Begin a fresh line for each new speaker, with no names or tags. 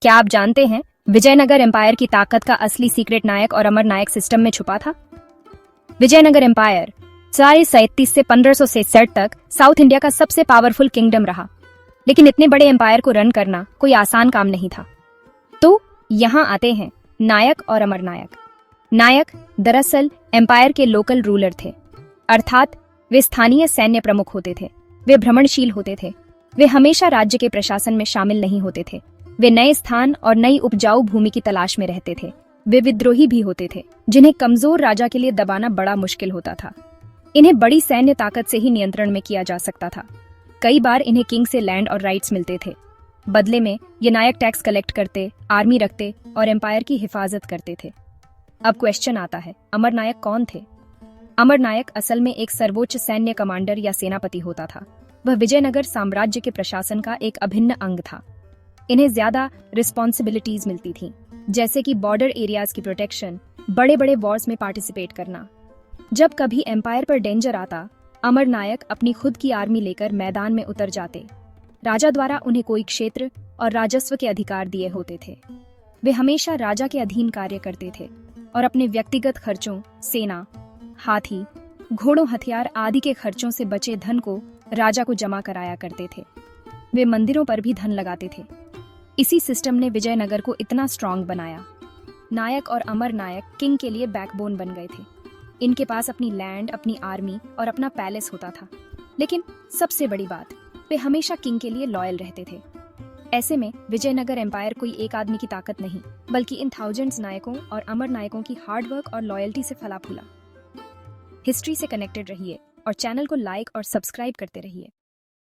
क्या आप जानते हैं विजयनगर एम्पायर की ताकत का असली सीक्रेट नायक और अमर नायक सिस्टम में छुपा था? विजयनगर एम्पायर 437 से 1567 तक साउथ इंडिया का सबसे पावरफुल किंगडम रहा, लेकिन इतने बड़े एम्पायर को रन करना कोई आसान काम नहीं था। तो यहाँ आते हैं नायक और अमर नायक। नायक दरअसल एम्पायर के लोकल रूलर थे, अर्थात वे स्थानीय सैन्य प्रमुख होते थे। वे भ्रमणशील होते थे। वे हमेशा राज्य के प्रशासन में शामिल नहीं होते थे। वे नए स्थान और नई उपजाऊ भूमि की तलाश में रहते थे। वे विद्रोही भी होते थे, जिन्हें कमजोर राजा के लिए दबाना बड़ा मुश्किल होता था। इन्हें बड़ी सैन्य ताकत से ही नियंत्रण में किया जा सकता था। कई बार इन्हें किंग से लैंड और राइट्स मिलते थे। बदले में ये नायक टैक्स कलेक्ट करते, आर्मी रखते और एम्पायर की हिफाजत करते थे। अब क्वेश्चन आता है, अमर नायक कौन थे? अमर नायक असल में एक सर्वोच्च सैन्य कमांडर या सेनापति होता था। वह विजयनगर साम्राज्य के प्रशासन का एक अभिन्न अंग था। इन्हें ज्यादा रिस्पॉन्सिबिलिटीज मिलती थीं, जैसे कि बॉर्डर एरियाज की प्रोटेक्शन, बड़े बड़े वॉर्स में पार्टिसिपेट करना। जब कभी एम्पायर पर डेंजर आता, अमर नायक अपनी खुद की आर्मी लेकर मैदान में उतर जाते। राजा द्वारा उन्हें कोई क्षेत्र और राजस्व के अधिकार दिए होते थे। वे हमेशा राजा के अधीन कार्य करते थे और अपने व्यक्तिगत खर्चों, सेना, हाथी, घोड़ों, हथियार आदि के खर्चों से बचे धन को राजा को जमा कराया करते थे। वे मंदिरों पर भी धन लगाते थे। इसी सिस्टम ने विजयनगर को इतना स्ट्रांग बनाया। नायक और अमर नायक किंग के लिए बैकबोन बन गए थे। इनके पास अपनी लैंड, अपनी आर्मी और अपना पैलेस होता था। लेकिन सबसे बड़ी बात, वे हमेशा किंग के लिए लॉयल रहते थे। ऐसे में विजयनगर एम्पायर कोई एक आदमी की ताकत नहीं, बल्कि इन थाउजेंड्स नायकों और अमर नायकों की हार्डवर्क और लॉयल्टी से फला फूला। हिस्ट्री से कनेक्टेड रहिए और चैनल को लाइक और सब्सक्राइब करते रहिए।